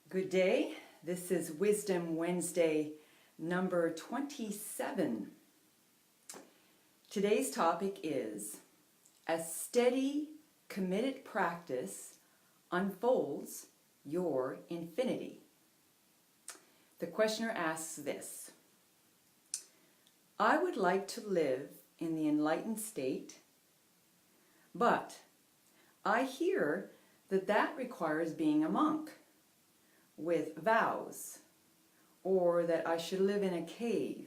Good day. This is Wisdom Wednesday number 27. Today's topic is a steady, committed practice unfolds your infinity. The questioner asks this: I would like to live in the enlightened state, but I hear that requires being a monk with vows, or that I should live in a cave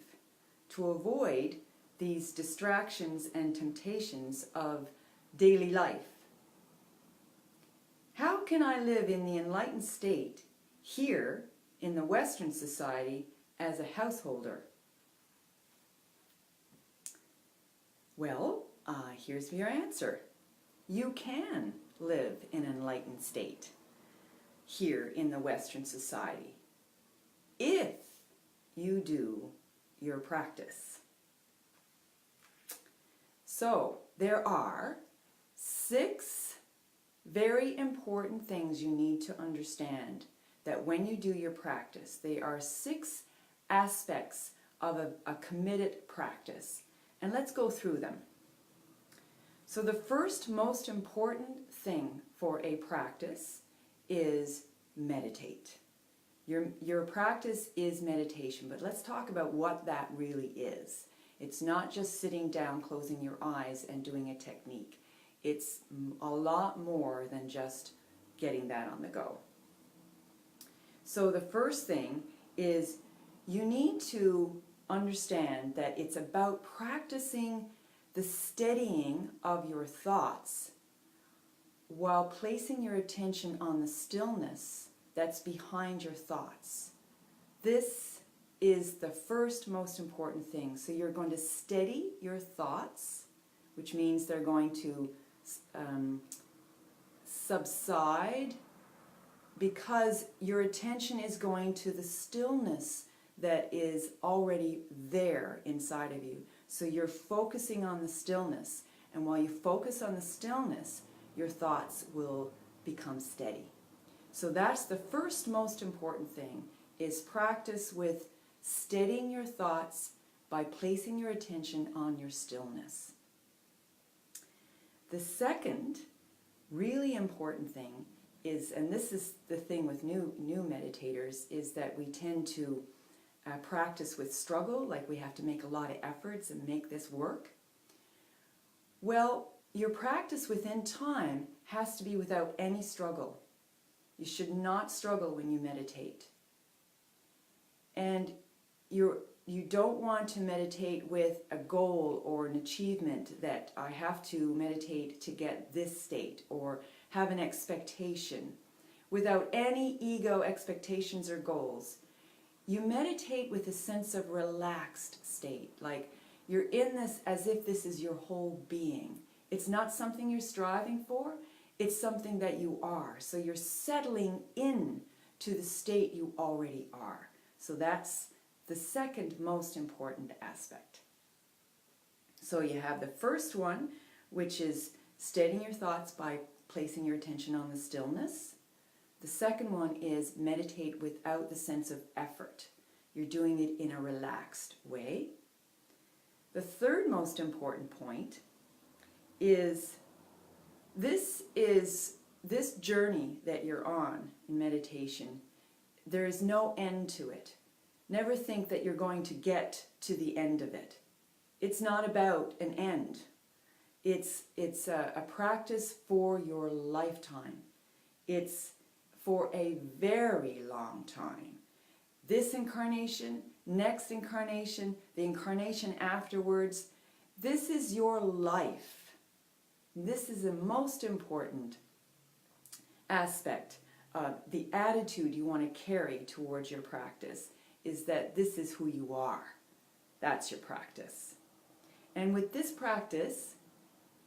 to avoid these distractions and temptations of daily life. How can I live in the enlightened state here in the Western society as a householder? Well, here's your answer. You can live in an enlightened state here in the Western society if you do your practice. So there are 6 very important things you need to understand that when you do your practice. They are 6 aspects of a committed practice, and let's go through them. So the first most important thing for a practice is meditate. Your practice is meditation, but let's talk about what that really is. It's not just sitting down, closing your eyes, and doing a technique. It's a lot more than just getting that on the go. So the first thing is you need to understand that it's about practicing the steadying of your thoughts while placing your attention on the stillness that's behind your thoughts. This is the first most important thing. So you're going to steady your thoughts, which means they're going to subside, because your attention is going to the stillness that is already there inside of you. So you're focusing on the stillness, and while you focus on the stillness, your thoughts will become steady. So that's the first most important thing, is practice with steadying your thoughts by placing your attention on your stillness. The second really important thing is, and this is the thing with new meditators, is that we tend to practice with struggle, like we have to make a lot of efforts and make this work. Well, your practice within time has to be without any struggle. You should not struggle when you meditate. And you don't want to meditate with a goal or an achievement that I have to meditate to get this state, or have an expectation. Without any ego expectations or goals. You meditate with a sense of relaxed state, like you're in this as if this is your whole being. It's not something you're striving for, it's something that you are. So you're settling in to the state you already are. So that's the second most important aspect. So you have the first one, which is steadying your thoughts by placing your attention on the stillness. The second one is meditate without the sense of effort. You're doing it in a relaxed way. The third most important point is this journey that you're on in meditation. There is no end to it. Never think that you're going to get to the end of it. It's not about an end. It's a practice for your lifetime. It's for a very long time. This incarnation, next incarnation, the incarnation afterwards, this is your life. This is the most important aspect of the attitude you want to carry towards your practice, is that this is who you are. That's your practice. And with this practice,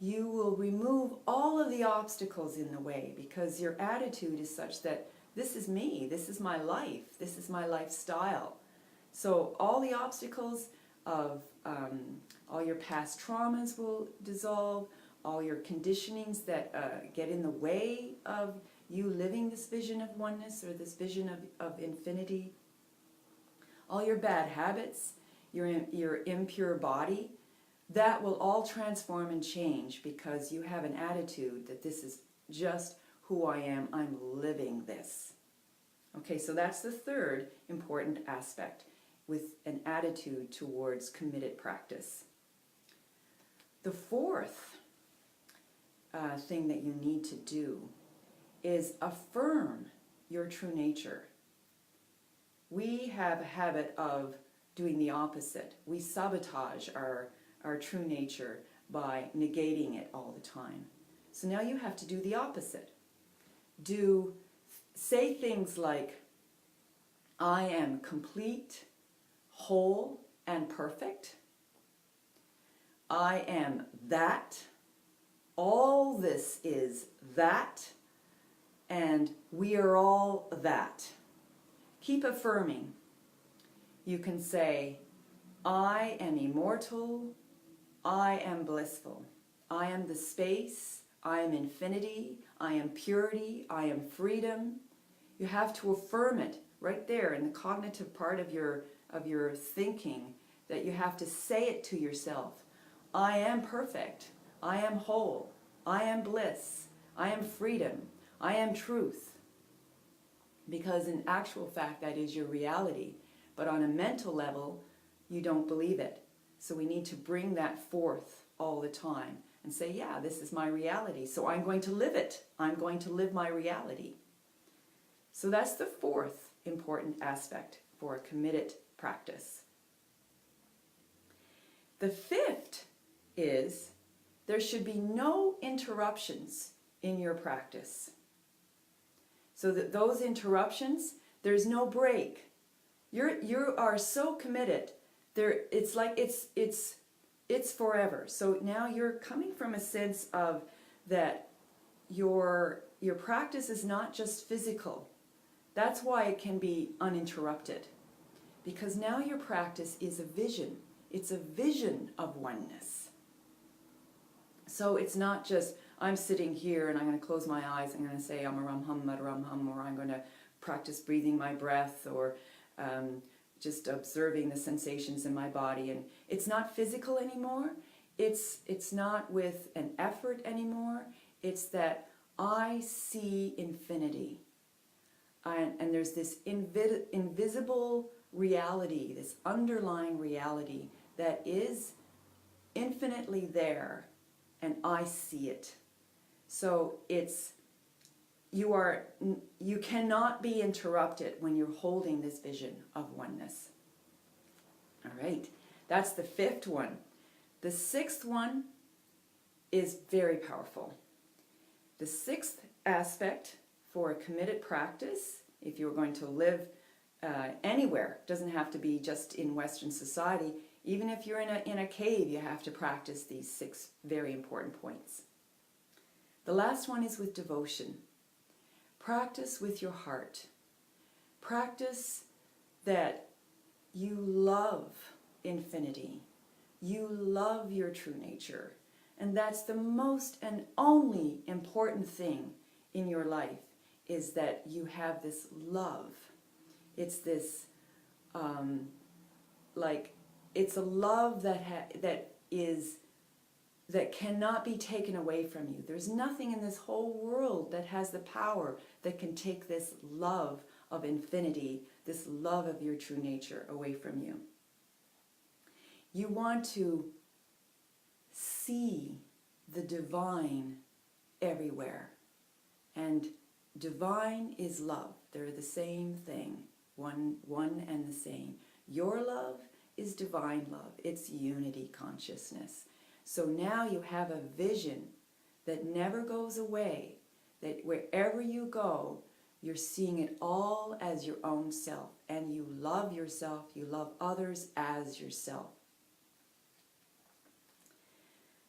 you will remove all of the obstacles in the way, because your attitude is such that this is me, this is my life, this is my lifestyle. So all the obstacles of all your past traumas will dissolve, all your conditionings that get in the way of you living this vision of oneness or this vision of infinity, all your bad habits, your impure body, that will all transform and change because you have an attitude that this is just who I am. I'm living this. Okay, so that's the third important aspect, with an attitude towards committed practice. The fourth thing that you need to do is affirm your true nature. We have a habit of doing the opposite. We sabotage our true nature by negating it all the time. So now you have to do the opposite. Say things like, I am complete, whole, and perfect. I am that. All this is that. And we are all that. Keep affirming. You can say, I am immortal. I am blissful. I am the space. I am infinity. I am purity. I am freedom. You have to affirm it right there in the cognitive part of your thinking, that you have to say it to yourself. I am perfect. I am whole. I am bliss. I am freedom. I am truth. Because in actual fact, that is your reality. But on a mental level, you don't believe it. So we need to bring that forth all the time and say, yeah, this is my reality. So I'm going to live it. I'm going to live my reality. So that's the fourth important aspect for a committed practice. The fifth is there should be no interruptions in your practice. So that those interruptions, there's no break. You are so committed. It's like it's forever. So now you're coming from a sense of that your practice is not just physical. That's why it can be uninterrupted. Because now your practice is a vision. It's a vision of oneness. So it's not just, I'm sitting here and I'm going to close my eyes, I'm going to say Amaram Hum Madaram Hum, or I'm going to practice breathing my breath, or just observing the sensations in my body. And it's not physical anymore. It's not with an effort anymore. It's that I see infinity. And there's this invisible reality, this underlying reality that is infinitely there, and I see it. So you cannot be interrupted when you're holding this vision of oneness. All right, that's the fifth one. The sixth one is very powerful. The sixth aspect for a committed practice, if you're going to live anywhere, doesn't have to be just in Western society. Even if you're in a cave, you have to practice these 6 very important points. The last one is with devotion. Practice with your heart. Practice that you love infinity. You love your true nature. And that's the most and only important thing in your life, is that you have this love. It's this, it's a love that cannot be taken away from you. There's nothing in this whole world that has the power that can take this love of infinity, this love of your true nature away from you. You want to see the divine everywhere. And divine is love. They're the same thing, one and the same. Your love is divine love. It's unity consciousness. So now you have a vision that never goes away, that wherever you go, you're seeing it all as your own self, and you love yourself, you love others as yourself.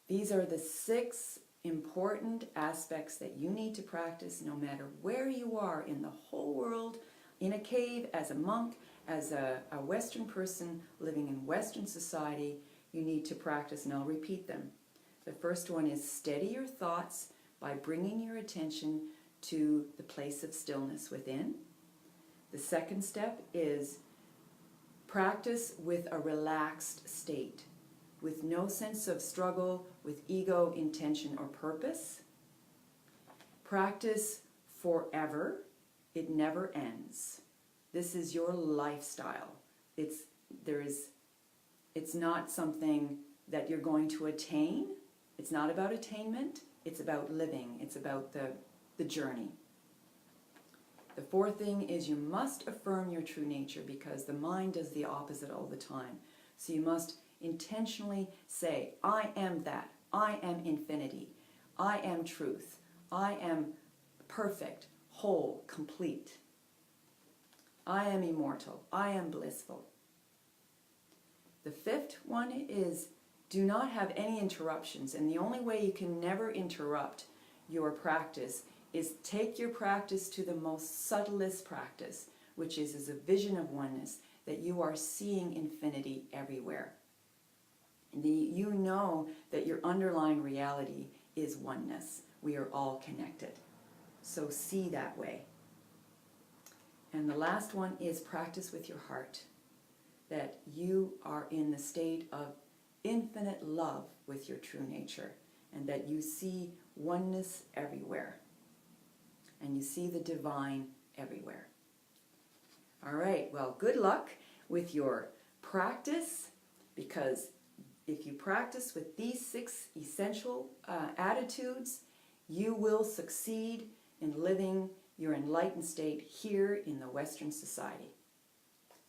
These are the 6 important aspects that you need to practice no matter where you are in the whole world, in a cave, as a monk, as a Western person living in Western society. You need to practice, and I'll repeat them. The first one is steady your thoughts by bringing your attention to the place of stillness within. The second step is practice with a relaxed state, with no sense of struggle with ego, intention, or purpose. Practice forever. It never ends. This is your lifestyle. It's not something that you're going to attain. It's not about attainment. It's about living. It's about the journey. The fourth thing is you must affirm your true nature, because the mind does the opposite all the time. So you must intentionally say, I am that. I am infinity. I am truth. I am perfect, whole, complete. I am immortal. I am blissful. The fifth one is do not have any interruptions. And the only way you can never interrupt your practice is take your practice to the most subtlest practice, which is a vision of oneness, that you are seeing infinity everywhere. And you know that your underlying reality is oneness. We are all connected. So see that way. And the last one is practice with your heart, that you are in the state of infinite love with your true nature, and that you see oneness everywhere, and you see the divine everywhere. All right, well, good luck with your practice, because if you practice with these 6 essential attitudes, you will succeed in living your enlightened state here in the Western society.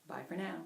Bye for now.